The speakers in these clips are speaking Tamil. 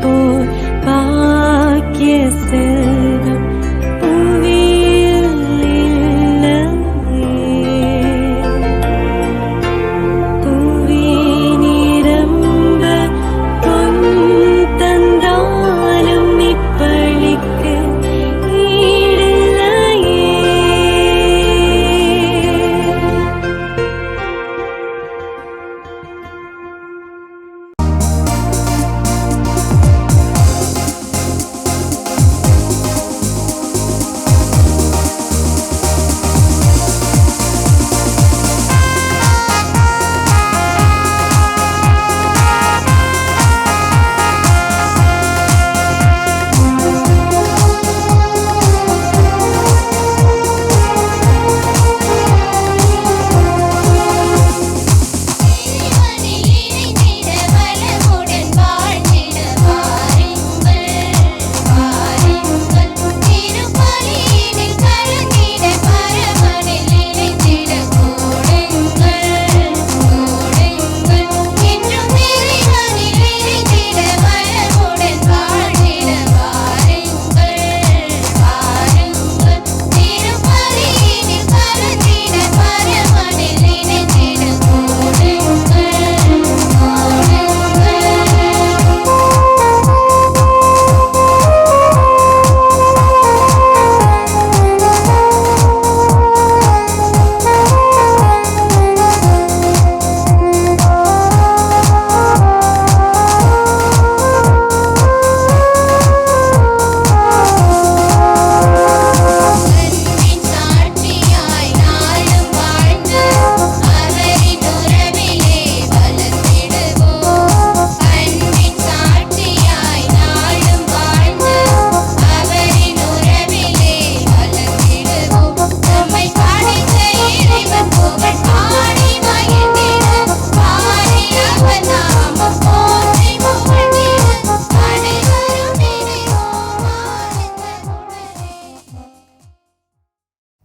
போல் பாக்கிய செல்வம் புவியில் இல்லையே. புவி நிரம்ப பொன் தந்தாலும் இப்பளிக்கு ஈடில்லையே.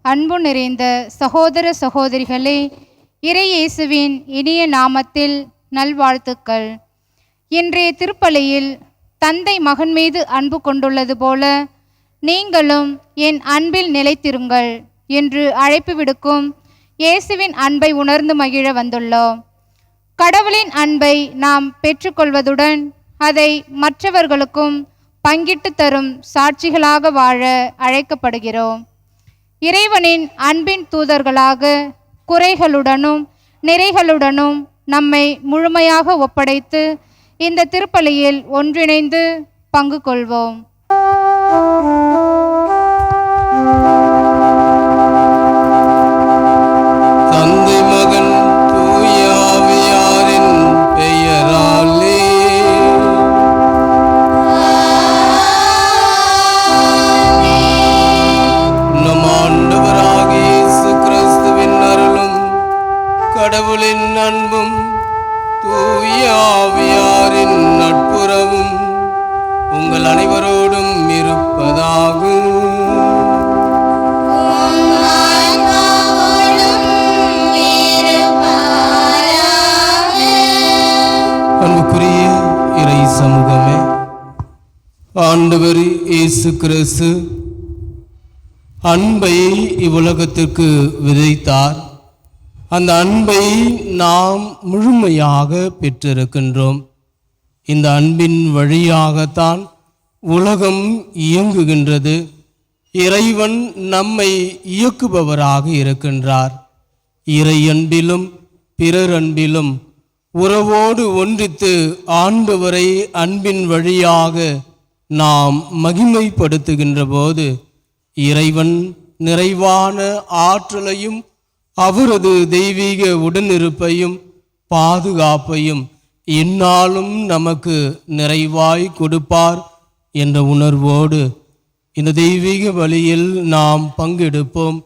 அன்பு நிறைந்த சகோதர சகோதரிகளே, இறை இயேசுவின் இனிய நாமத்தில் நல்வாழ்த்துக்கள். இன்றைய திருப்பலியில் தந்தை மகன் மீது அன்பு கொண்டுள்ளது போல நீங்களும் என் அன்பில் நிலைத்திருங்கள் என்று அழைப்பு விடுக்கும் இயேசுவின் அன்பை உணர்ந்து மகிழ வந்துள்ளோம். கடவுளின் அன்பை நாம் பெற்றுக்கொள்வதுடன் அதை மற்றவர்களுக்கும் பங்கிட்டு தரும் சாட்சிகளாக வாழ அழைக்கப்படுகிறோம். இறைவனின் அன்பின் தூதர்களாக குறைகளுடனும் நிறைகளுடனும் நம்மை முழுமையாக ஒப்படைத்து இந்த திருப்பலியில் ஒன்றிணைந்து பங்கு கொள்வோம். தந்தை மகன் தூய ஆவியாரின் பெயராலே நம் ஆண்டவராகிய இயேசு கிறிஸ்துவின் அருளும் கடவுளின் அன்பும் தூய ஆவியாரின் நட்புறவும் உங்கள் அனைவரோடும் இருப்பதாகும். அன்புக்குரிய இறை சமூகமே, ஆண்டவர் இயேசு கிறிஸ்து அன்பை இவ்வுலகத்திற்கு விதைத்தார். அந்த அன்பை நாம் முழுமையாக பெற்றிருக்கின்றோம். இந்த அன்பின் வழியாகத்தான் உலகம் இயங்குகின்றது. இறைவன் நம்மை இயக்குபவராக இருக்கின்றார். இறை அன்பிலும் பிறர் அன்பிலும் உறவோடு ஒன்றித்து ஆண்டவரை அன்பின் வழியாக நாம் மகிமைப்படுத்துகின்ற போது இறைவன் நிறைவான ஆற்றலையும் அவரது தெய்வீக உடனிருப்பையும் பாதுகாப்பையும் எந்நாளும் நமக்கு நிறைவாய் கொடுப்பார் என்ற உணர்வோடு இந்த தெய்வீக வழியில் நாம் பங்கெடுப்போம்.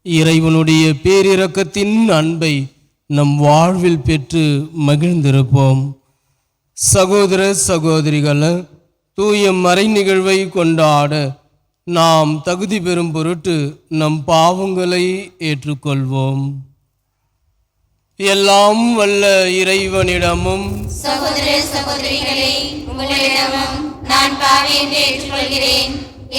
இறைவனுடைய பேரிரக்கத்தின் அன்பை நம் வாழ்வில் பெற்று மகிழ்ந்திருப்போம். சகோதர சகோதரிகளை, தூய மறை நிகழ்வை கொண்டாட நாம் தகுதி பெறும் பொருட்டு நம் பாவங்களை ஏற்றுக்கொள்வோம். எல்லாம் வல்ல இறைவனிடமும் சகோதர சகோதரிகளே, உங்களிடமும் நான் பாவி என்று ஏற்றுக்கொள்கிறேன்.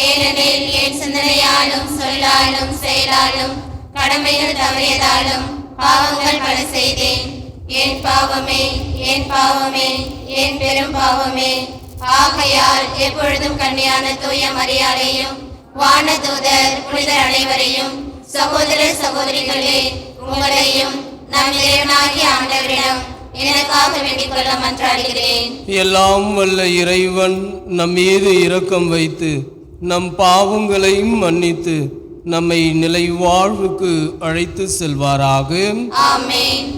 ஏனெனில் என் சிந்தனையாலும் சொல்லாலும் செயலாலும் கடமைகள் தவறியதாலும் பாவங்கள் பல செய்தேன். என் பாவமே, என் பாவமே, என் பெரும் பாவமே. ஆகையால் எப்பொழுதும் கன்னியான தூய மரியாதையும் வானதூதர் புனிதர் அனைவரையும் சகோதர சகோதரிகளே உங்களையும் நம் இறைவனாகிய ஆண்டவரிடம் எனக்காக வேண்டிக் கொள்ள மன்றாடுகிறேன். எல்லாம் வல்ல இறைவன் நம் மீது இரக்கம் வைத்து நம் பாவங்களையும் மன்னித்து நம்மை நிலை வாழ்வுக்கு அழைத்து செல்வாராக. ஆமென்.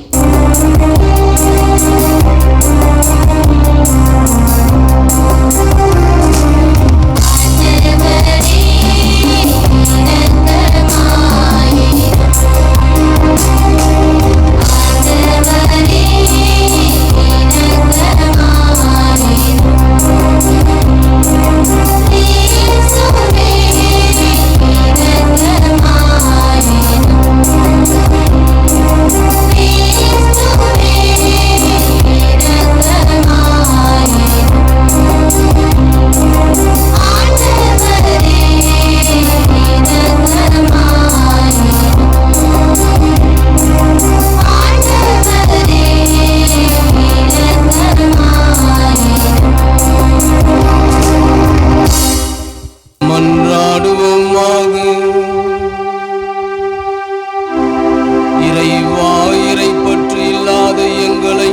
மன்றாடுவோமாக. இறைவா, இறை பற்று இல்லாத எங்களை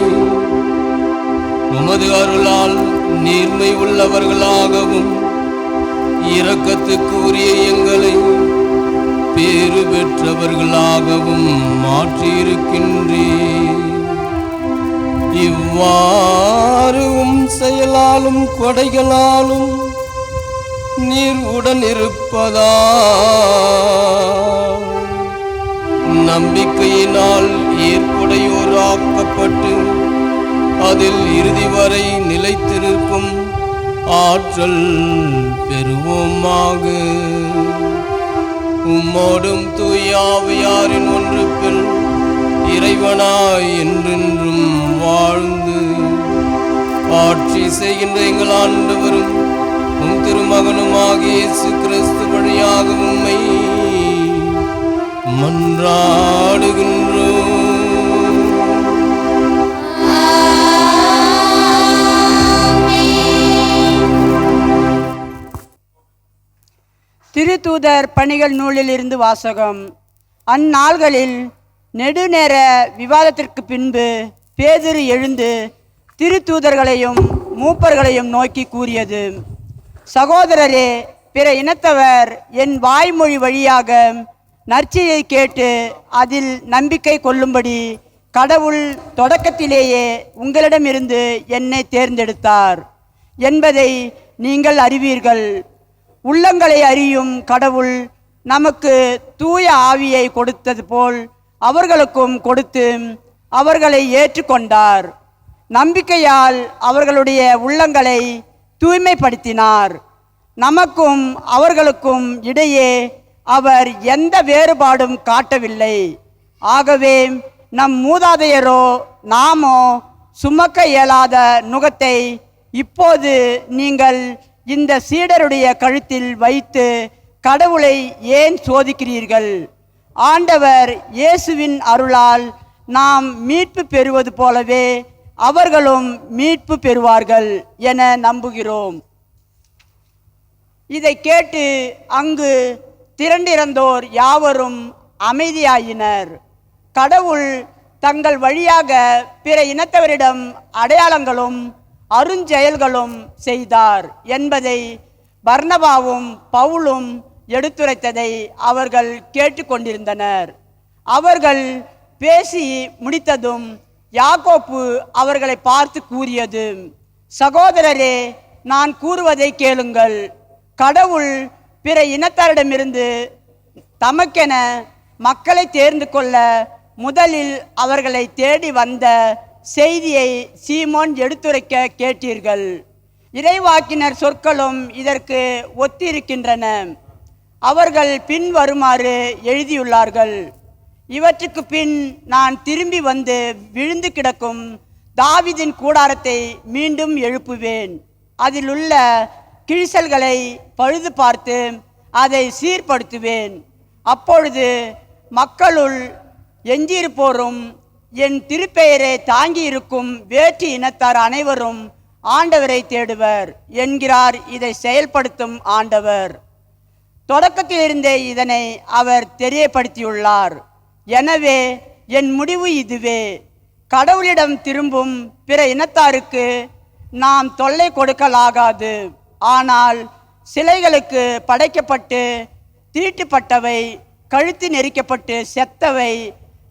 உமது அருளால் நேர்மை உள்ளவர்களாகவும் இரக்கத்துக்கு உரிய எங்களை பேறு பெற்றவர்களாகவும் மாற்றியிருக்கின்றீர். இவ்வாறு செயலாலும் கொடைகளாலும் நீர் உடன் இருப்பதால் நம்பிக்கையினால் ஏற்புடையோராக்கப்பட்டு அதில் இறுதி வரை நிலைத்திருக்கும் ஆற்றல் பெறுவோமாக. உம்மோடும் தூய ஆவியாரின் ஒன்றுப்பில் இறைவனாய் என்றென்றும் வாழ்ந்து ஆட்சி செய்கின்ற எங்கள் ஆண்டவரும் உம் திருமகனுமாகிய இயேசு கிறிஸ்து வழியாக உம்மை மன்றாடுகின்றோம். திருத்தூதர் பணிகள் நூலிலிருந்து வாசகம். அந்நாள்களில் நெடுநேர விவாதத்திற்கு பின்பு பேதுரு எழுந்து திருத்தூதர்களையும் மூப்பர்களையும் நோக்கி கூறியது: சகோதரரே, பிற இனத்தவர் என் வாய்மொழி வழியாக நற்செய்தியை கேட்டு அதில் நம்பிக்கை கொள்ளும்படி கடவுள் தொடக்கத்திலேயே உங்களிடமிருந்து என்னை தேர்ந்தெடுத்தார் என்பதை நீங்கள் அறிவீர்கள். உள்ளங்களை அறியும் கடவுள் நமக்கு தூய ஆவியை கொடுத்தது போல் அவர்களுக்கும் கொடுத்து அவர்களை ஏற்றுக்கொண்டார். நம்பிக்கையால் அவர்களுடைய உள்ளங்களை தூய்மைப்படுத்தினார். நமக்கும் அவர்களுக்கும் இடையே அவர் எந்த வேறுபாடும் காட்டவில்லை. ஆகவே நம் மூதாதையரோ நாமோ சுமக்க இயலாத நுகத்தை இப்போது நீங்கள் இந்த சீடருடைய கழுத்தில் வைத்து கடவுளை ஏன் சோதிக்கிறீர்கள்? ஆண்டவர் இயேசுவின் அருளால் நாம் மீட்பு பெறுவது போலவே அவர்களும் மீட்பு பெறுவார்கள் என நம்புகிறோம். இதை கேட்டு அங்கு திரண்டிருந்தோர் யாவரும் அமைதியாயினர். கடவுள் தங்கள் வழியாக பிற இனத்தவரிடம் அடையாளங்களும் அருஞ்செயல்களும் செய்தார் என்பதை பர்னபாவும் பவுலும் எடுத்துரைத்ததை அவர்கள் கேட்டுக்கொண்டிருந்தனர். அவர்கள் பேசி முடித்ததும் யாக்கோப்பு அவர்களை பார்த்து கூறியது: சகோதரரே, நான் கூறுவதை கேளுங்கள். கடவுள் பிற இனத்தாரிடமிருந்து தமக்கென மக்களை தேர்ந்து கொள்ள முதலில் அவர்களை தேடி வந்த செய்தியை சீமோன் எடுத்துரைக்க கேட்டீர்கள். இறைவாக்கினர் சொற்களும் இதற்கு ஒத்திருக்கின்றன. அவர்கள் பின்வருமாறு எழுதியுள்ளார்கள்: இவற்றுக்கு பின் நான் திரும்பி வந்து விழுந்து கிடக்கும் தாவீதின் கூடாரத்தை மீண்டும் எழுப்புவேன். அதிலுள்ள கிழிசல்களை பழுது பார்த்து அதை சீர்படுத்துவேன். அப்பொழுது மக்களுள் எஞ்சியிருப்போரும் என் திருப்பெயரை தாங்கியிருக்கும் வேற்று இனத்தார் அனைவரும் ஆண்டவரை தேடுவர் என்கிறார் இதை செயல்படுத்தும் ஆண்டவர். தொடக்கத்திலிருந்தே இதனை அவர் தெரியப்படுத்தியுள்ளார். எனவே என் முடிவு இதுவே: கடவுளிடம் திரும்பும் பிற இனத்தாருக்கு நாம் தொல்லை கொடுக்கலாகாது. ஆனால் சிலைகளுக்கு படைக்கப்பட்டு தீட்டுப்பட்டவை, கழுத்து நெரிக்கப்பட்டு செத்தவை,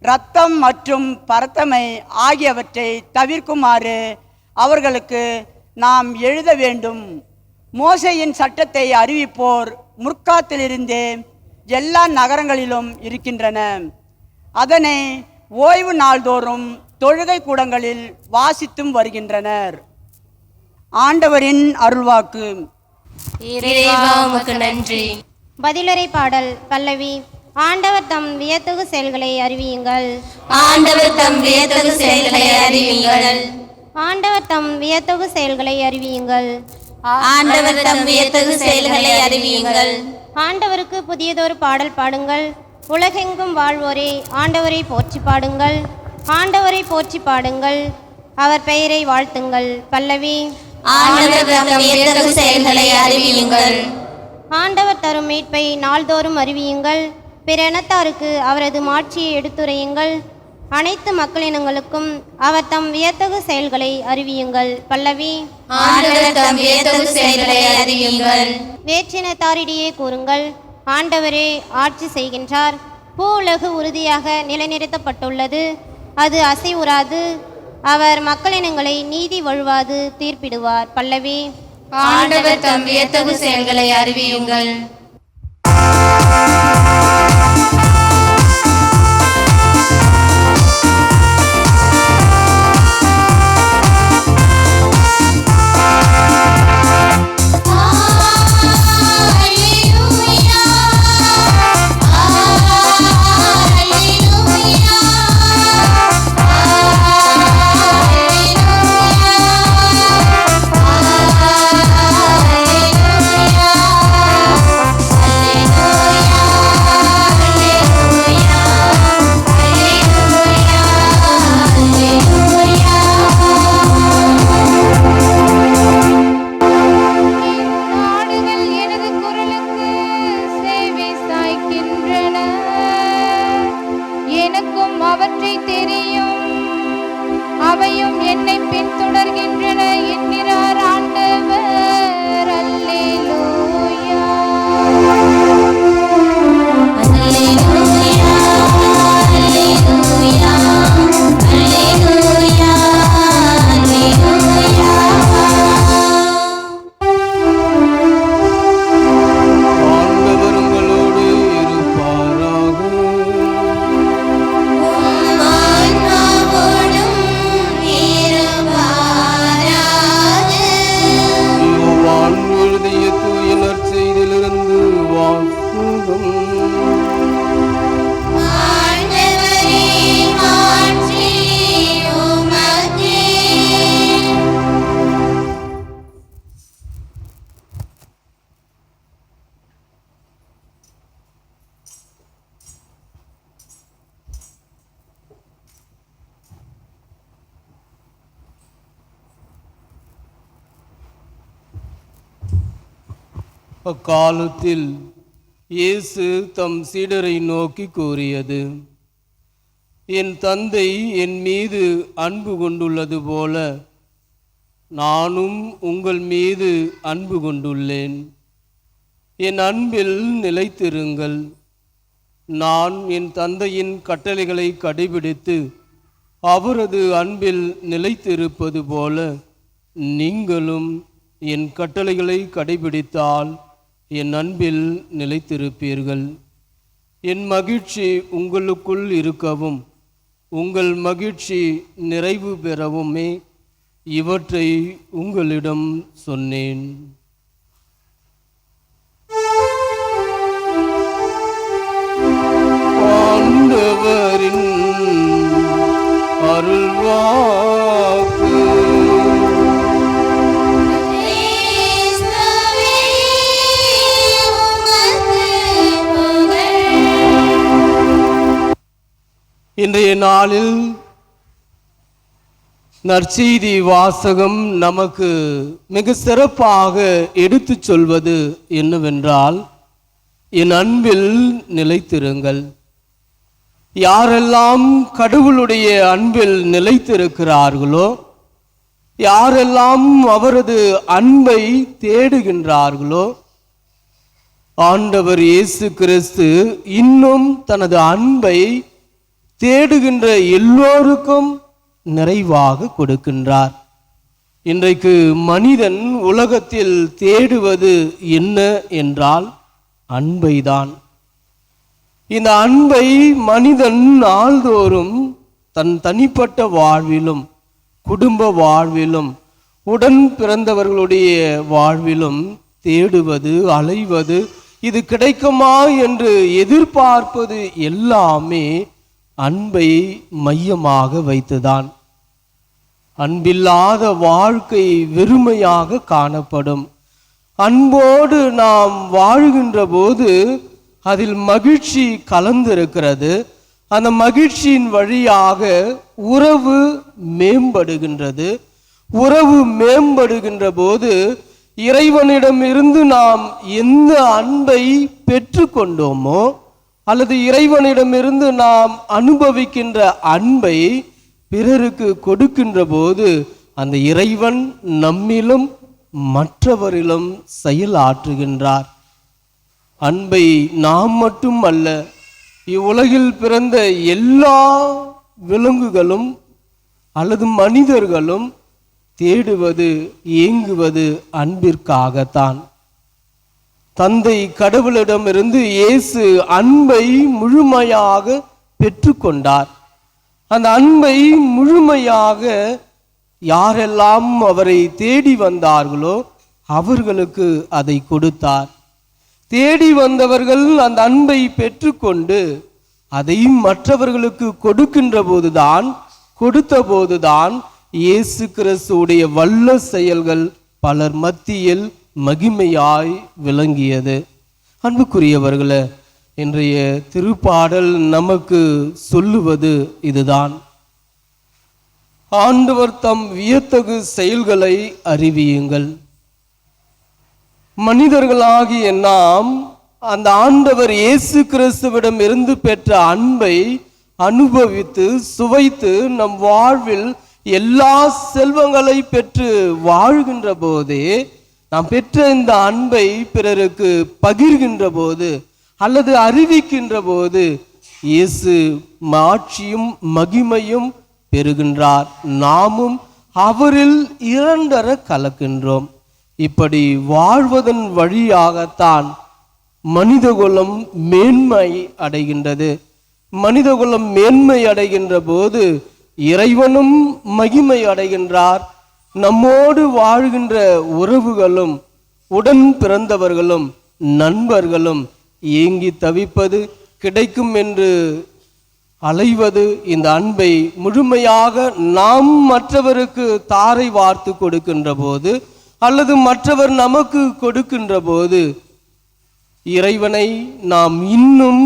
இரத்தம் மற்றும் பரத்தமை ஆகியவற்றை தவிர்க்குமாறு அவர்களுக்கு நாம் எழுத வேண்டும். மோசேயின் சட்டத்தை அறிவிப்போர் முற்காலத்திலிருந்தே எல்லா நகரங்களிலும் இருக்கின்றன. அதனை ஓய்வு நாள்தோறும் தொழுகை கூடங்களில் வாசித்தும் வருகின்றனர். ஆண்டவரின் அருள்வாக்கு. இறைவா உமக்கு நன்றி. பதிலுரை பாடல் பல்லவி. ஆண்டவர் தம் வியத்தகு செயல்களை அறிவியுங்கள். ஆண்டவர் தம் வியத்தகு செயல்களை அறிவியுங்கள். ஆண்டவர் தம் வியத்தகு செயல்களை அறிவியுங்கள். ஆண்டவர் தம் வியத்தகு செயல்களை அறிவியுங்கள். ஆண்டவருக்கு புதியதொரு பாடல் பாடுங்கள். உலகெங்கும் வாழ்வோரே ஆண்டவரை போற்றி பாடுங்கள். ஆண்டவரை போற்றி பாடுங்கள், அவர் பெயரை வாழ்த்துங்கள். பல்லவி. ஆண்டவர் தம் வியத்தகு செயல்களை அறிவியுங்கள். ஆண்டவர் தரும் மீட்பை நாள்தோறும் அறிவியுங்கள். பிற இனத்தாருக்கு அவரது மாட்சியை எடுத்துரையுங்கள். அனைத்து மக்களினங்களுக்கும் அவர் தம் வியத்தகு செயல்களை அறிவியுங்கள். பல்லவி. ஆண்டவர் தம் வியத்தகு செயல்களை அறிவியுங்கள். வேற்றினத்தாரிடையே கூறுங்கள், ஆண்டவரே ஆட்சி செய்கின்றார். பூ உலகு உறுதியாக நிலைநிறுத்தப்பட்டுள்ளது, அது அசைவுறாது. அவர் மக்களினங்களை நீதி வழுவாது தீர்ப்பிடுவார். பல்லவி. ஆண்டவர் தம் வியத்தகு செயல்களை அறிவியுங்கள். அக்காலத்தில் இயேசு தம் சீடரை நோக்கி கூறியது: என் தந்தை என் மீது அன்பு கொண்டுள்ளது போல நானும் உங்கள் மீது அன்பு கொண்டுள்ளேன். என் அன்பில் நிலைத்திருங்கள். நான் என் தந்தையின் கட்டளைகளை கடைபிடித்து அவரது அன்பில் நிலைத்திருப்பது போல நீங்களும் என் கட்டளைகளை கடைபிடித்தால் என் அன்பில் நிலைத்திருப்பீர்கள். என் மகிழ்ச்சி உங்களுக்குள் இருக்கவும் உங்கள் மகிழ்ச்சி நிறைவு பெறவுமே இவற்றை உங்களிடம் சொன்னேன். ஆண்டவரின் அருள்வாக்கு. இன்றைய நாளில் நற்செய்தி வாசகம் நமக்கு மிக சிறப்பாக எடுத்துச் சொல்வது என்னவென்றால், என் அன்பில் நிலைத்திருங்கள். யாரெல்லாம் கடவுளுடைய அன்பில் நிலைத்திருக்கிறார்களோ, யாரெல்லாம் அவரது அன்பை தேடுகின்றார்களோ, ஆண்டவர் இயேசு கிறிஸ்து இன்னும் தனது அன்பை தேடுகின்ற எல்லோருக்கும் நிறைவாக கொடுக்கின்றார். இன்றைக்கு மனிதன் உலகத்தில் தேடுவது என்ன என்றால் அன்பைதான். இந்த அன்பை மனிதன் நாள்தோறும் தன் தனிப்பட்ட வாழ்விலும், குடும்ப வாழ்விலும், உடன் பிறந்தவர்களுடைய வாழ்விலும் தேடுவது, அலைவது, இது கிடைக்குமா என்று எதிர்பார்ப்பது எல்லாமே அன்பை மையமாக வைத்துதான். அன்பில்லாத வாழ்க்கை வெறுமையாக காணப்படும். அன்போடு நாம் வாழ்கின்ற போது அதில் மகிழ்ச்சி கலந்திருக்கிறது. அந்த மகிழ்ச்சியின் வழியாக உறவு மேம்படுகின்றது. உறவு மேம்படுகின்ற போது இறைவனிடமிருந்து நாம் எந்த அன்பை பெற்று கொண்டோமோ, அல்லது இறைவனிடமிருந்து நாம் அனுபவிக்கின்ற அன்பை பிறருக்கு கொடுக்கின்ற போது அந்த இறைவன் நம்மிலும் மற்றவரிலும் செயலாற்றுகின்றார். அன்பை நாம் மட்டும் அல்ல, இவ்வுலகில் பிறந்த எல்லா விலங்குகளும் அல்லது மனிதர்களும் தேடுவது, ஏங்குவது அன்பிற்காகத்தான். தந்தை கடவுளிடமிருந்து இயேசு அன்பை முழுமையாக பெற்றுக்கொண்டார். அந்த அன்பை முழுமையாக யாரெல்லாம் அவரை தேடி வந்தார்களோ அவர்களுக்கு அதை கொடுத்தார். தேடி வந்தவர்கள் அந்த அன்பை பெற்றுக்கொண்டு அதை மற்றவர்களுக்கு கொடுத்த போதுதான் இயேசு கிறிஸ்துவுடைய வல்ல செயல்கள் பலர் மத்தியில் மகிமையாய் விளங்கியது. அன்புக்குரியவர்களே, இன்றைய திருப்பாடல் நமக்கு சொல்லுவது இதுதான். ஆண்டவர் தம் வியத்தகு செயல்களை அறிவியுங்கள். மனிதர்களாகிய நாம் அந்த ஆண்டவர் இயேசு கிறிஸ்துவிடம் இருந்து பெற்ற அன்பை அனுபவித்து சுவைத்து நம் வாழ்வில் எல்லா செல்வங்களை பெற்று வாழ்கின்ற போதே, நாம் பெற்ற இந்த அன்பை பிறருக்கு பகிர்கின்ற போது அல்லது அறிவிக்கின்ற போது இயேசு ஆட்சியும் மகிமையும் பெறுகின்றார். நாமும் அவரில் இரண்டர கலக்கின்றோம். இப்படி வாழ்வதன் வழியாகத்தான் மனிதகுலம் மேன்மை அடைகின்றது. மனிதகுலம் மேன்மை அடைகின்ற போது இறைவனும் மகிமை அடைகின்றார். நம்மோடு வாழ்கின்ற உறவுகளும், உடன் பிறந்தவர்களும், நண்பர்களும் ஏங்கி தவிப்பது, கிடைக்கும் என்று அலைவது, இந்த அன்பை முழுமையாக நாம் மற்றவருக்கு தாரை வார்த்து கொடுக்கின்ற போது அல்லது மற்றவர் நமக்கு கொடுக்கின்ற போது இறைவனை நாம் இன்னும்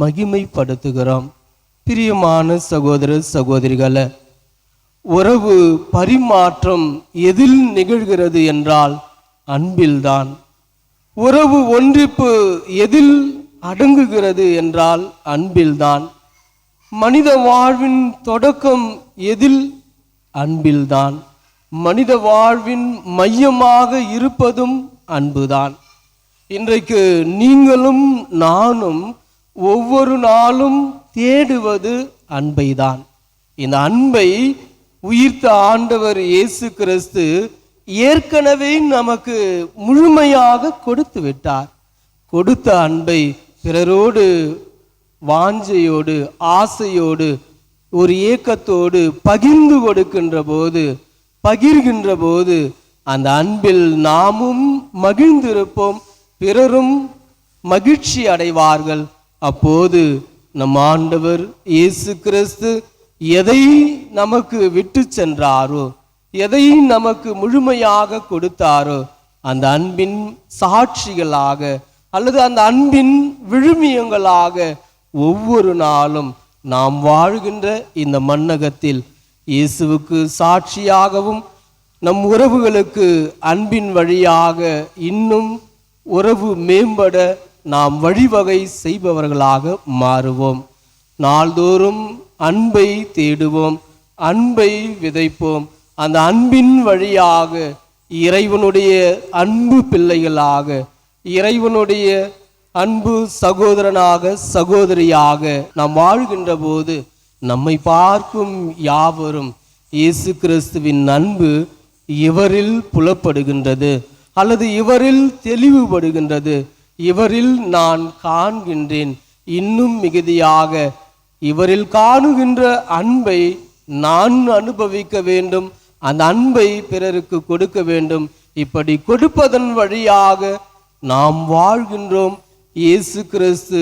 மகிமைப்படுத்துகிறோம். பிரியமான சகோதர சகோதரிகளே, உறவு பரிமாற்றம் எதில் நிகழ்கிறது என்றால் அன்பில்தான். உறவு ஒன்றிப்பு எதில் அடங்குகிறது என்றால் அன்பில்தான். மனித வாழ்வின் தொடக்கம் எதில்? அன்பில்தான். மனித வாழ்வின் மையமாக இருப்பதும் அன்புதான். இன்றைக்கு நீங்களும் நானும் ஒவ்வொரு நாளும் தேடுவது அன்பைதான். இந்த அன்பை உயிர்த்த ஆண்டவர் இயேசு கிறிஸ்து ஏற்கனவே நமக்கு முழுமையாக கொடுத்து விட்டார். கொடுத்த அன்பை பிறரோடு வாஞ்சையோடு, ஆசையோடு, ஒரு ஏக்கத்தோடு பகிர்கின்ற போது அந்த அன்பில் நாமும் மகிழ்ந்திருப்போம், பிறரும் மகிழ்ச்சி அடைவார்கள். அப்போது நம் ஆண்டவர் இயேசு கிறிஸ்து எதை நமக்கு விட்டு சென்றாரோ, எதை நமக்கு முழுமையாக கொடுத்தாரோ, அந்த அன்பின் சாட்சிகளாக அல்லது அந்த அன்பின் விழுமியங்களாக ஒவ்வொரு நாளும் நாம் வாழ்கின்ற இந்த மண்ணகத்தில் இயேசுவுக்கு சாட்சியாகவும் நம் உறவுகளுக்கு அன்பின் வழியாக இன்னும் உறவு மேம்பட நாம் வழிவகை செய்பவர்களாக மாறுவோம். நாள்தோறும் அன்பை தேடுவோம், அன்பை விதைப்போம். அந்த அன்பின் வழியாக இறைவனுடைய அன்பு பிள்ளைகளாக, இறைவனுடைய அன்பு சகோதரனாக சகோதரியாக நாம் வாழ்கின்ற போது நம்மை பார்க்கும் யாவரும் இயேசு கிறிஸ்துவின் அன்பு இவரில் புலப்படுகின்றது, அல்லது இவரில் தெளிவுபடுகின்றது. இவரில் நான் காண்கின்றேன், இன்னும் மிகுதியாக இவரில் காணுகின்ற அன்பை நான் அனுபவிக்க வேண்டும், அந்த அன்பை பிறருக்கு கொடுக்க வேண்டும். இப்படி கொடுப்பதன் வழியாக நாம் வாழ்கின்றோம். இயேசு கிறிஸ்து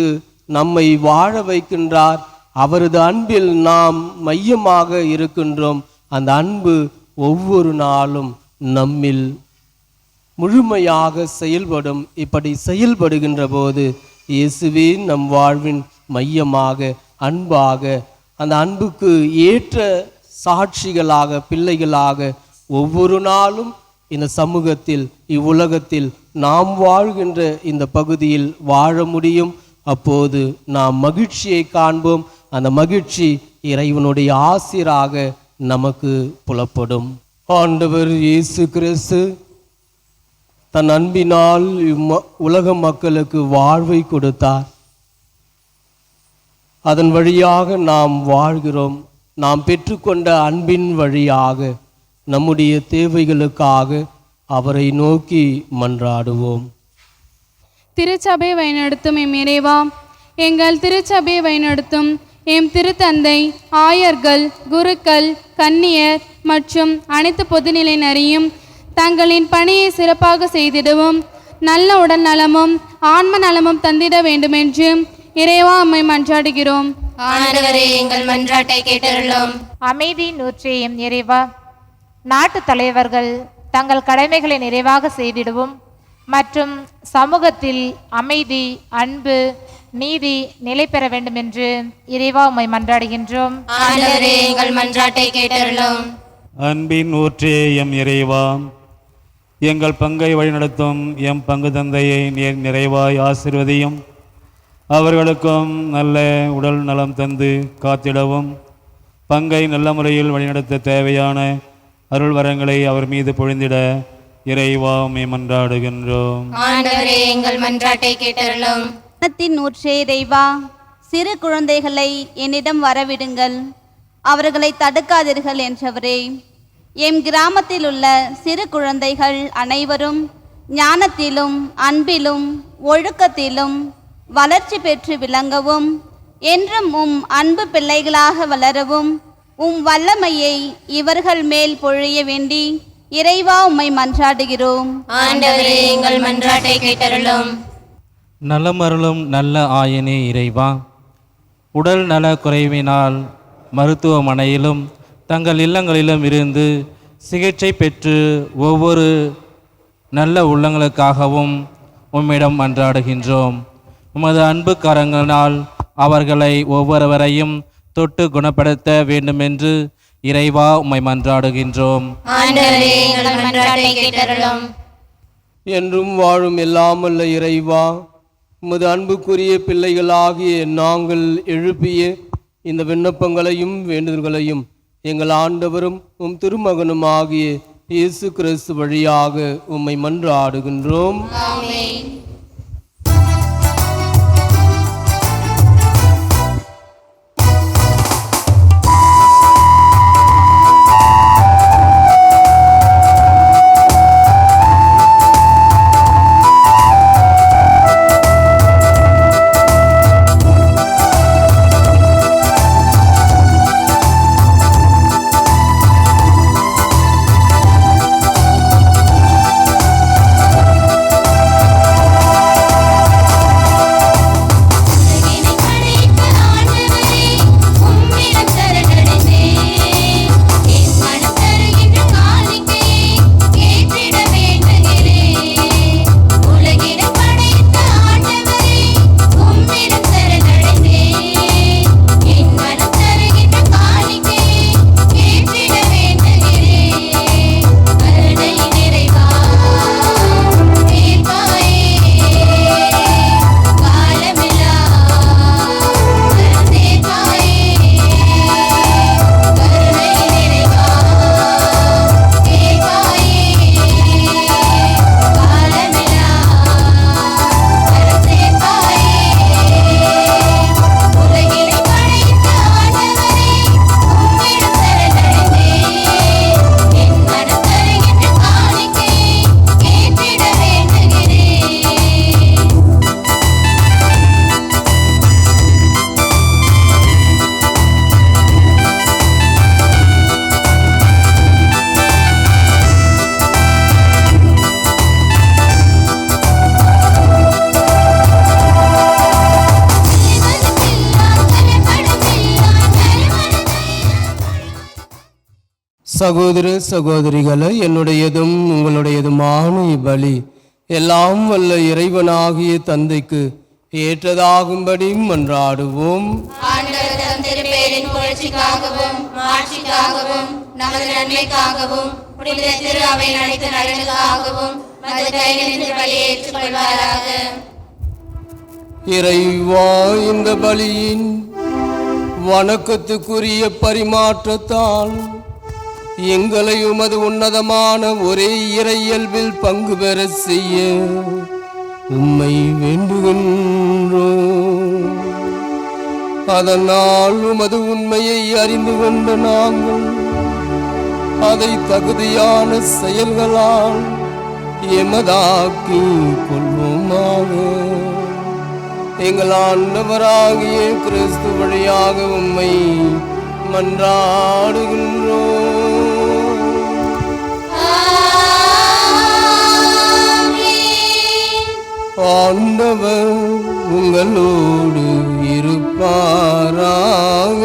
நம்மை வாழ வைக்கின்றார். அவரது அன்பில் நாம் மையமாக இருக்கின்றோம். அந்த அன்பு ஒவ்வொரு நாளும் நம்மில் முழுமையாக செயல்படும். இப்படி செயல்படுகின்ற போது இயேசுவே நம் வாழ்வின் மையமாக, அன்பாக, அந்த அன்புக்கு ஏற்ற சாட்சிகளாக, பிள்ளைகளாக ஒவ்வொரு நாளும் இந்த சமூகத்தில், இவ்வுலகத்தில் நாம் வாழ்கின்ற இந்த பகுதியில் வாழ முடியும். அப்போது நாம் மகிழ்ச்சியை காண்போம். அந்த மகிழ்ச்சி இறைவனுடைய ஆசிராக நமக்கு புலப்படும். ஆண்டவர் இயேசு கிறிஸ்து தன் அன்பினால் உலக மக்களுக்கு வாழ்வை கொடுத்தார். அதன் வழியாக நாம் வாழ்கிறோம். நாம் பெற்றுக்கொண்ட அன்பின் வழியாக நம்முடைய தேவைகளுக்காக அவரை நோக்கி மன்றாடுவோம். திருச்சபை வழிநடத்தும் எம் இறைவா, எங்கள் திருச்சபை வழிநடத்தும் எம் திருத்தந்தை, ஆயர்கள், குருக்கள், கன்னியர் மற்றும் அனைத்து பொதுநிலையினரையும் தங்களின் பணியை சிறப்பாக செய்திடவும் நல்ல உடல் நலமும் ஆன்ம நலமும் தந்திட வேண்டுமென்று இறைவா அம்மை மன்றாடுகிறோம். ஆண்டவரே, எங்கள் மன்றாட்டை கேட்டருளும். அமைதி நூற்றே எம் இறைவா, நாட்டு தலைவர்கள் தங்கள் கடமைகளை நிறைவாக செய்திடவும் மற்றும் சமூகத்தில் அமைதி, அன்பு, நீதி நிலை பெற வேண்டும் என்று இறைவா உம்மை மன்றாடுகின்றோம். ஆண்டவரே, எங்கள் மன்றாட்டை கேட்டருளும். அன்பின் ஊற்றே எம் இறைவா, எங்கள் பங்கை வழிநடத்தும் எம் பங்கு தந்தையை நிறைவாய் ஆசீர்வதியும். அவர்களுக்கும் நல்ல உடல் நலம் தந்து காத்திடவும், பங்கை நல்ல முறையில் வழிநடத்த தேவையான அருள் வரங்களை அவர் மீது பொழிந்திட இறைவா உம்மை மன்றாடுகின்றோம். ஆண்டவரே, எங்கள் மன்றாட்டை கேட்டருளும். நூற்றே இறைவா, சிறு குழந்தைகளை என்னிடம் வரவிடுங்கள், அவர்களை தடுக்காதீர்கள் என்றவரே. எம் கிராமத்தில் உள்ள சிறு குழந்தைகள் அனைவரும் ஞானத்திலும் அன்பிலும் ஒழுக்கத்திலும் வளர்ச்சி பெற்று விளங்கவும், என்றும் உம் அன்பு பிள்ளைகளாக வளரவும் உம் வல்லமையை இவர்கள் மேல் பொழிய வேண்டி இறைவா உம்மை மன்றாடுகிறோம். ஆண்டவரே, எங்கள் மன்றாட்டை கேட்டருளும். நலமருளும் நல்ல ஆயனே இறைவா, உடல் நல குறைவினால் மருத்துவமனையிலும் தங்கள் இல்லங்களிலும் இருந்து சிகிச்சை பெற்று ஒவ்வொரு நல்ல உள்ளங்களுக்காகவும் உம்மிடம் மன்றாடுகின்றோம். உமது அன்பு கரங்களால் அவர்களை ஒவ்வொருவரையும் தொட்டு குணப்படுத்த வேண்டுமென்று இறைவா உம்மை மன்றாடுகின்றோம். ஆண்டவரே, எங்கள் மன்றாட்டை கேட்டருளும். என்றும் வாழும் எல்லாமல்ல இறைவா, உமது அன்புக்குரிய பிள்ளைகளாகிய நாங்கள் எழுப்பிய இந்த விண்ணப்பங்களையும் வேண்டுதல்களையும் எங்கள் ஆண்டவரும் உம் திருமகனும் ஆகிய இயேசு கிறிஸ்து வழியாக உம்மை மன்றாடுகின்றோம். ஆமென். சகோதர சகோதரிகளே, என்னுடையதும் உங்களுடையதுமான இப்பலி எல்லாம் வல்ல இறைவனாகிய தந்தைக்கு ஏற்றதாகும்படி மன்றாடுவோம். ஆண்டவரிடம் திருப்பேரின் புகழ்ச்சிக்காகவும் மாட்சிக்காகவும் நமது நன்மைக்காகவும் புனித திரு அவையின் அனைத்து நலனுக்காகவும் மது கையிலிருந்து பலியை ஏற்றுக்கொள்வாராக. இறைவா, இந்த பலியின் வணக்கத்துக்குரிய பரிமாற்றத்தால் எங்களை உமது உன்னதமான ஒரே இறை இயல்பில் பங்கு பெற செய்ய உம்மை வேண்டுகின்றோம். அதனால் உமது உண்மையை அறிந்து கொண்ட நாங்கள் அதை தகுதியான செயல்களால் எமதாக்கி கொள்வோமாக. எங்கள் ஆண்டவராகிய கிறிஸ்து வழியாக உம்மை மன்றாடுகின்றோம். ஆண்டவர் உங்களோடு இருப்பாராக.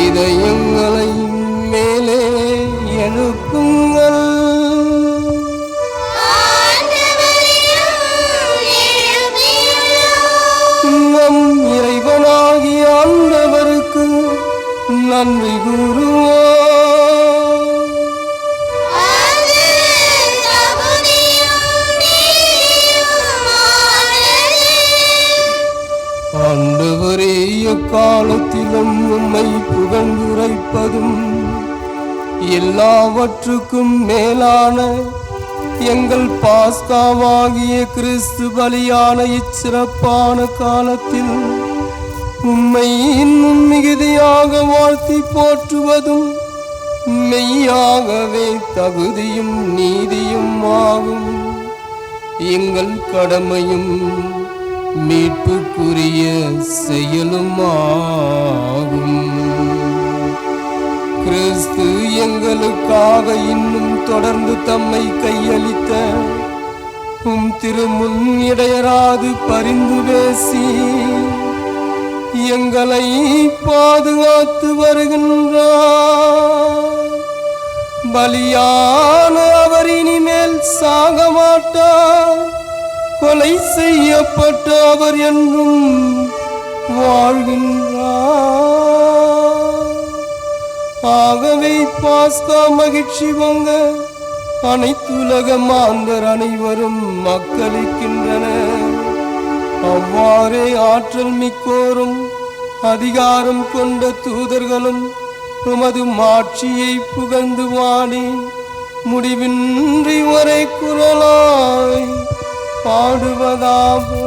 இதயங்களை மேலே எழுப்புங்கள். நம் இறைவனாகிய ஆண்டவருக்கு நன்றி கூறுவோம். ஆண்டவரே, எக்காலத்திலும் உம்மை புகழ்ந்துரைப்பதும் எல்லாவற்றுக்கும் மேலான எங்கள் பாஸ்காவாகிய கிறிஸ்து பலியான இச்சிறப்பான காலத்தில் உம்மை இன்னும் மிகுதியாக வாழ்த்தி போற்றுவதும் மெய்யாகவே தகுதியும் நீதியும் ஆகும். எங்கள் கடமையும் மீட்புக்குரிய செயலும் ஆகும். கிறிஸ்து எங்களுக்காக இன்னும் தொடர்ந்து தம்மை கையளித்த உம் திருமுன் இடையராது பரிந்து பேசி எங்களை பாதுகாத்து வருகின்றார். பலியான அவர் இனிமேல் சாக மாட்டார். கொலை செய்யப்பட்ட அவர் என்றும் வாழ்கின்றார். ஆகவே பாஸ்கா மகிழ்ச்சி பொங்க அனைத்துலக மாந்தர் அனைவரும் மக்களிக்கின்றனர். அவ்வாறே ஆற்றல் மிக்கோரும் அதிகாரம் கொண்ட தூதர்களும் உமது மாட்சியை புகழ்ந்து வாடி முடிவின்றி ஒரே குரலாய் பாடுவதாவது.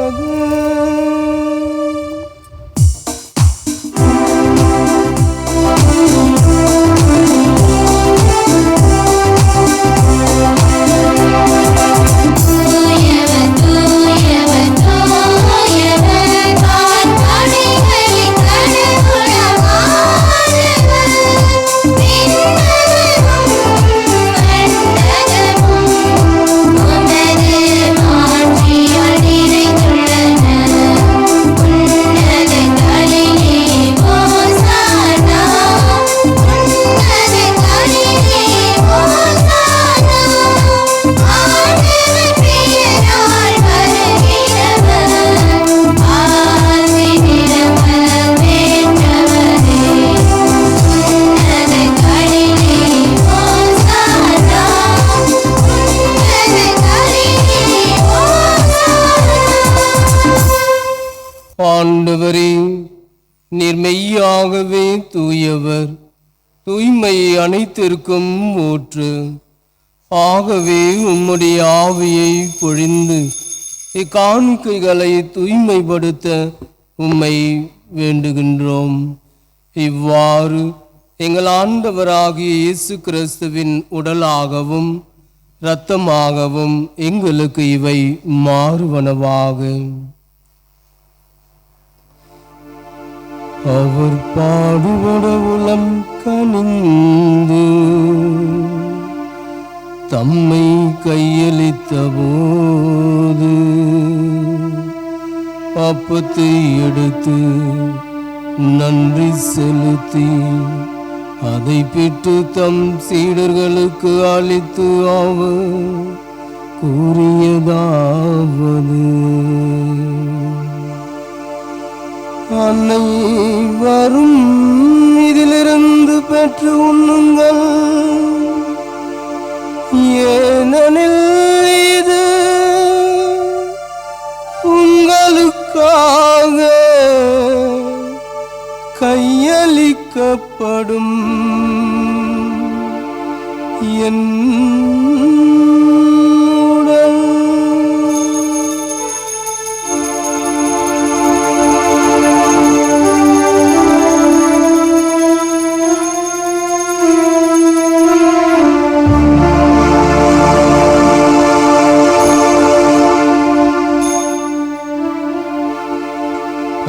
ஆண்டவரே, நீர் மெய்யாகவே தூயவர், தூய்மை அனைத்திற்கும் ஊற்று. ஆகவே உம்முடைய ஆவியை பொழிந்து இக்காணிக்கைகளை தூய்மைப்படுத்த உம்மை வேண்டுகின்றோம். இவ்வாறு எங்கள் ஆண்டவராகிய இயேசு கிறிஸ்துவின் உடலாகவும் இரத்தமாகவும் எங்களுக்கு இவை மாறுவனவாக. அவர் பாடுபட உளம் கனிந்து தம்மை கையளித்த போது அப்பத்தை எடுத்து நன்றி செலுத்தி அதை பெற்று தம் சீடர்களுக்கு அளித்து அவர் கூறியதாவது: அனைவரும் இதிலிருந்து பெற்று உண்ணுங்கள், ஏனெனில் இது உங்களுக்காக கையளிக்கப்படும் என் உடல்.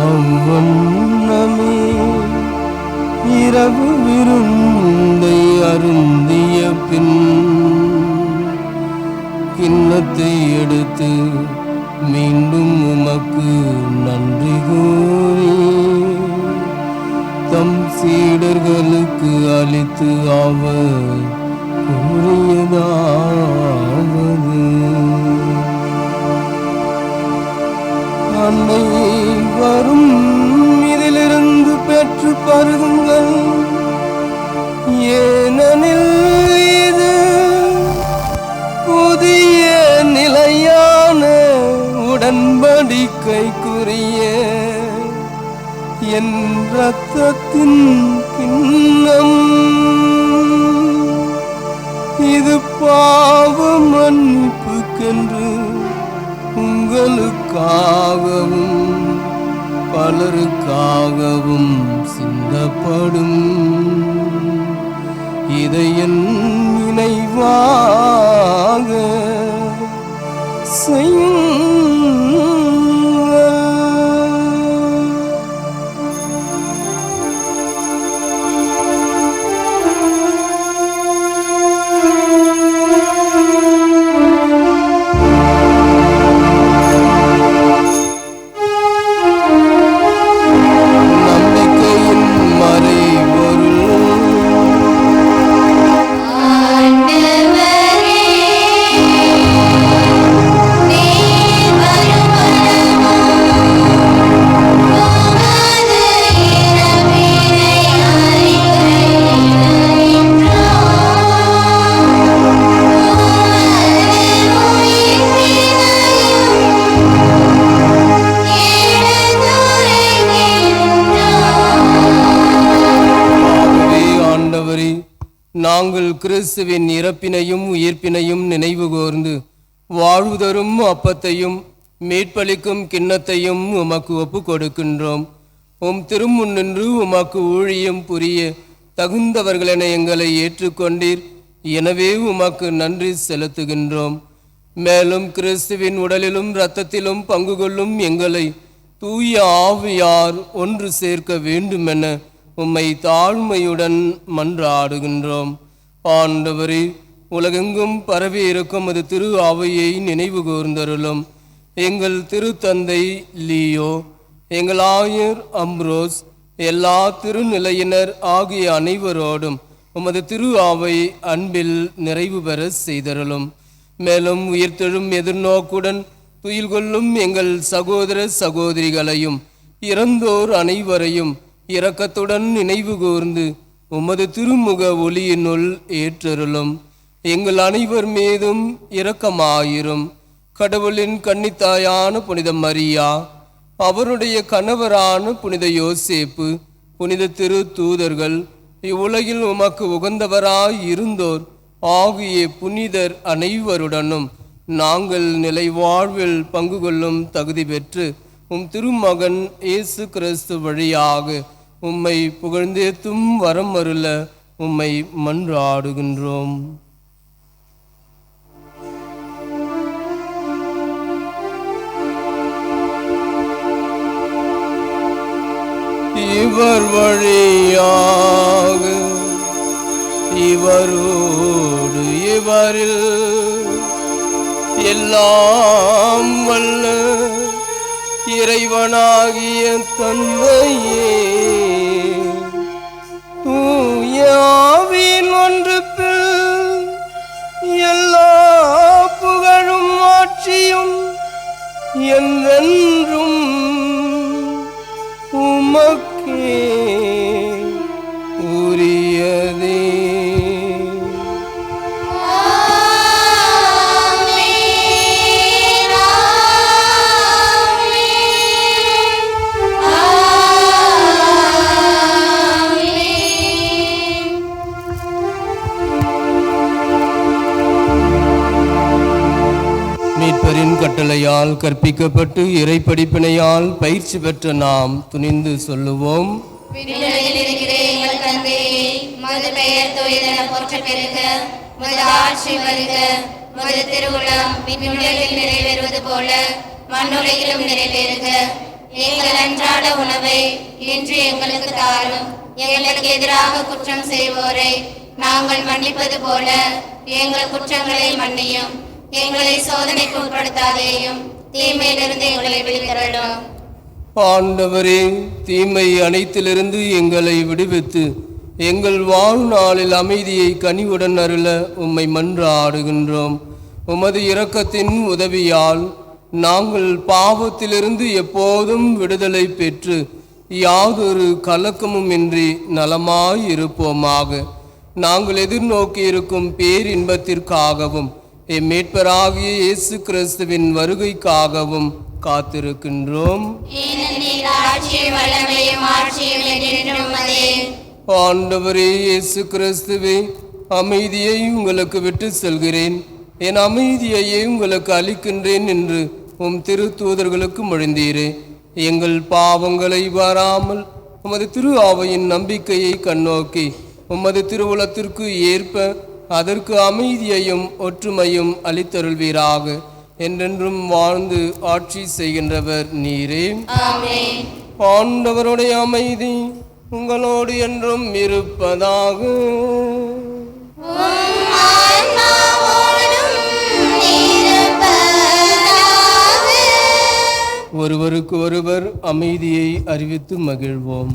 அவ்வண்ணமே இரவு விருந்தை அருந்திய பின் கிண்ணத்தை எடுத்து மீண்டும் உமக்கு நன்றி கூறி தம் சீடர்களுக்கு அளித்து அவர் கூறியதாவது: அனைவரும் இதிலிருந்து பெற்று பருகுங்கள், ஏனெனில் இது புதிய நிலையான உடன்படிக்கைக்குரிய என் இரத்தத்தின் கிண்ணம். இது பாவ மன்னிப்புக்கென்று உங்களுக்காகவும் பலருக்காகவும் சிந்தப்படும். இதை என் நினைவாக செய்யுங்கள். நாங்கள் கிறிஸ்துவின் இறப்பினையும் உயிர்ப்பினையும் நினைவு கூர்ந்து வாழ்வுதரும் அப்பத்தையும் மீட்பளிக்கும் கிண்ணத்தையும் உமக்கு ஒப்பு கொடுக்கின்றோம். உம் திருமுன் நின்று உமக்கு ஊழியம் புரிய தகுந்தவர்களென எங்களை ஏற்றுக்கொண்டீர். எனவே உமக்கு நன்றி செலுத்துகின்றோம். மேலும் கிறிஸ்துவின் உடலிலும் இரத்தத்திலும் பங்கு கொள்ளும் எங்களை தூய ஆவியார் ஒன்று சேர்க்க வேண்டுமென உம்மை தாழ்மையுடன் மன்றாடுகின்றோம். ஆண்டவரே, உலகெங்கும் பரவி இருக்கும் அது திரு ஆவையை நினைவு கூர்ந்தருளும். எங்கள் திருத்தந்தை லியோ, எங்கள் ஆயர் அம்ப்ரோஸ், எல்லா திருநிலையினர் ஆகிய அனைவரோடும் உமது திரு ஆவை அன்பில் நிறைவு பெற செய்தருளும். மேலும் உயிர்த்தெழும் எதிர்நோக்குடன் துயில் கொள்ளும் எங்கள் சகோதர சகோதரிகளையும் இறந்தோர் அனைவரையும் இரக்கத்துடன் நினைவு கூர்ந்து உமது திருமுக ஒளியினுள் ஏற்றருளும். எங்கள் அனைவர் மீதும் இரக்கமாயிரும். கடவுளின் கன்னித்தாயான புனித மரியா, அவருடைய கணவரான புனித யோசேப்பு, புனித திரு தூதர்கள், இவ்வுலகில் உமக்கு உகந்தவராய் இருந்தோர் ஆகிய புனிதர் அனைவருடனும் நாங்கள் நிலை வாழ்வில் பங்கு கொள்ளும் தகுதி பெற்று உம் திருமகன் இயேசு கிறிஸ்து வழியாக உம்மை புகழ்ந்தேத்தும் வரம் அருள உம்மை மன்றாடுகின்றோம். இவர் வழியாக இவரோடு இவரில் எல்லாம் வல்ல இறைவனாகிய தந்தையே, தூய ஆவியின் ஒன்றுப்பில் எல்லா புகழும் ஆட்சியும் என்றென்றும் உமக்கே உரியதே. மீட்பரின் கட்டளையால் கற்பிக்கப்பட்டு இறை படிப்பினையால் பயிற்சி பெற்ற நாம் துணிந்து சொல்லுவோம். விண்ணுலகில் இருக்கிற எங்கள் தந்தையே, உமது பெயர் தூயதென போற்றப் பெறுக. உமது ஆட்சி வருக. உமது திருவுளம் விண்ணுலகில் நிறைவேறுவது போல மண்ணுலகிலும் நிறைவேறுக. எங்கள் அன்றாட உணவை இன்று எங்களுக்கு தாரும். எங்களுக்கு எதிராக குற்றம் செய்வோரை நாங்கள் மன்னிப்பது போல எங்கள் குற்றங்களை மன்னியும். எங்களை சோதனைக்கு உட்படுத்தாதேயும், தீமையிலிருந்து எங்களை விடுவித்தருளும். ஆண்டவரே, தீமை அனைத்திலிருந்து எங்களை விடுவித்து எங்கள் வாழ்நாளில் அமைதியை கனிவுடன் அருள உம்மை மன்றாடுகின்றோம். உமது இரக்கத்தின் உதவியால் நாங்கள் பாவத்திலிருந்து எப்போதும் விடுதலை பெற்று யாதொரு கலக்கமும் இன்றி நலமாயிருப்போமாக. நாங்கள் எதிர்நோக்கி இருக்கும் பேரின்பத்திற்காகவும் எம் மீட்பராகிய இயேசு கிறிஸ்துவின் வருகைக்காகவும் காத்திருக்கின்றோம். ஆண்டவரே இயேசு கிறிஸ்துவே, அமைதியை உங்களுக்கு விட்டு செல்கிறேன், என் அமைதியையே உங்களுக்கு அளிக்கின்றேன் என்று உம் திருத்தூதர்களுக்கு மொழிந்தீரே. எங்கள் பாவங்களை வாராமல் உமது திரு ஆவையின் நம்பிக்கையை கண்ணோக்கி உமது திருவுளத்திற்கு ஏற்ப அதற்கு அமைதியையும் ஒற்றுமையும் அளித்தருள்வீராக. என்றென்றும் வாழ்ந்து ஆட்சி செய்கின்றவர் நீரே. ஆண்டவருடைய அமைதி உங்களோடு என்றும் இருப்பதாக. ஒருவருக்கு ஒருவர் அமைதியை அறிவித்து மகிழ்வோம்.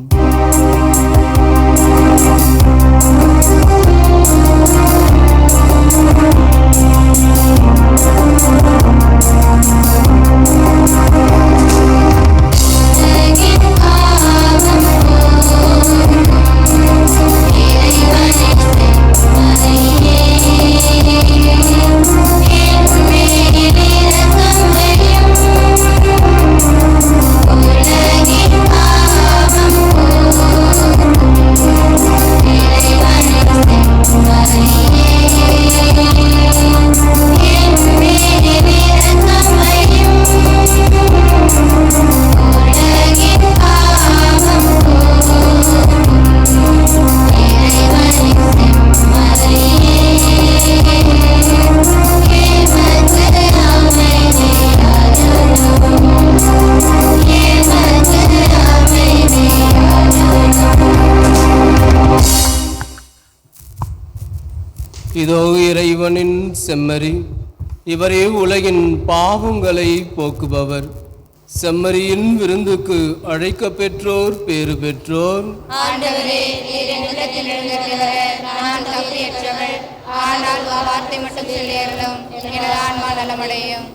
இதோ இறைவனின் செம்மறி, இவரே உலகின் பாவங்களை போக்குபவர். செம்மறியின் விருந்துக்கு அழைக்க பெற்றோர் பேறு பெற்றோர். ஆண்டவரே, நீர் என் உள்ளத்தில் எழுந்தருளுகிறவர், நான் தகுதியற்றவள். ஆனால் வார்த்தை மட்டும் சொல்லி அருளும், எனது ஆன்மா நலமடையும்.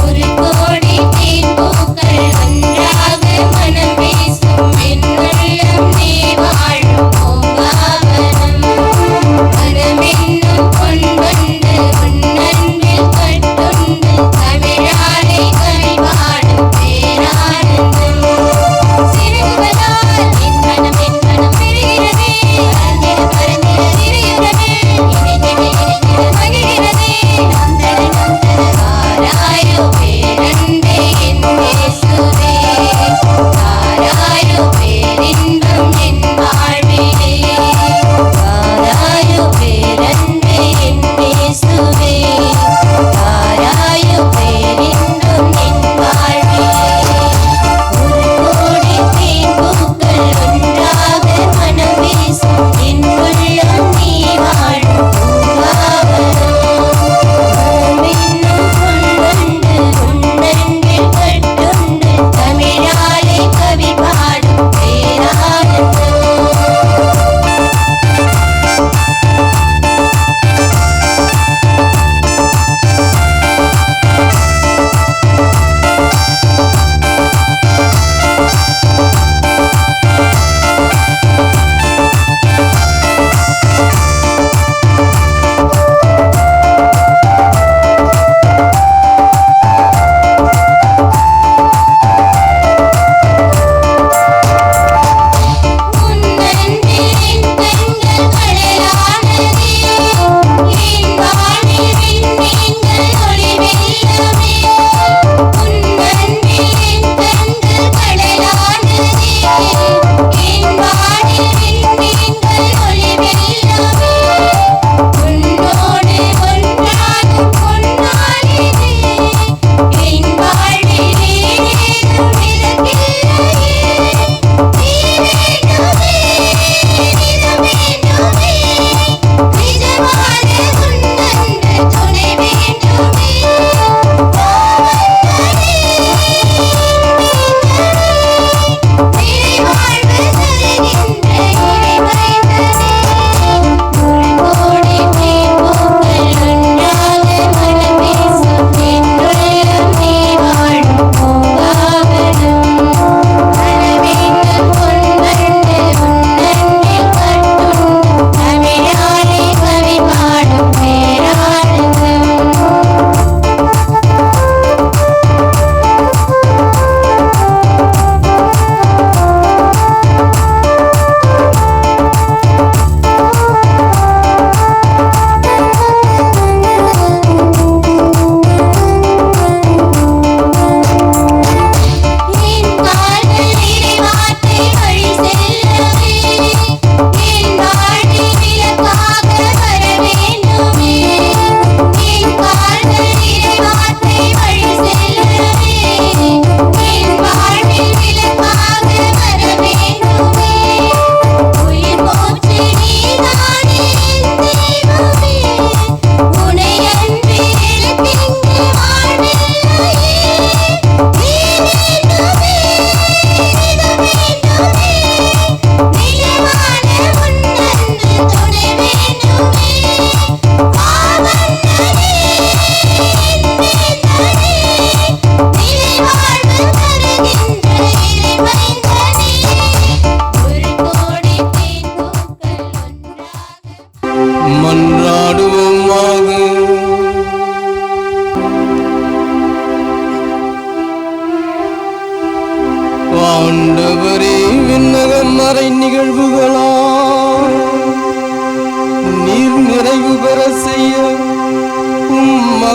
ஒரு கோடி தேன் பூக்கள் ஒன்றாக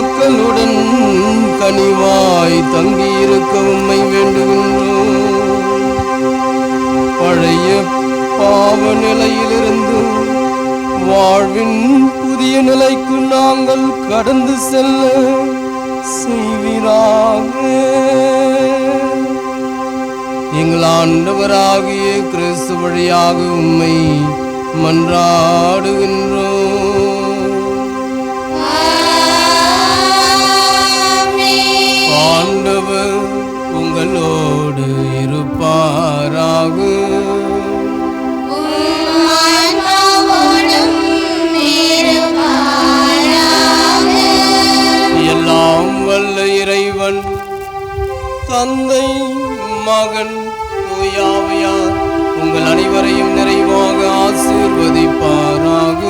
மக்களுடன் கனிவாய் தங்கியிருக்க உம்மை வேண்டுகின்றோம். பழைய பாவ நிலையிலிருந்து வாழ்வின் புதிய நிலைக்கு நாங்கள் கடந்து செல்ல செய்வீராக. எங்கள் ஆண்டவராகிய கிறிஸ்து வழியாக உம்மை மன்றாடுகின்றோம். ஆண்டவர் உங்களோடு இருப்பாராக. எல்லாம் வல்ல இறைவன் தந்தை மகன் தூயாவையார் உங்கள் அனைவரையும் நிறைவாக ஆசீர்வதிப்பாராக.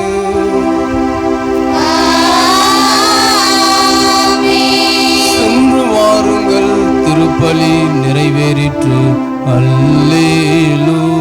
சென்று வாருங்கள், திருப்பலி நிறைவேறிற்று. அல்லேலூயா.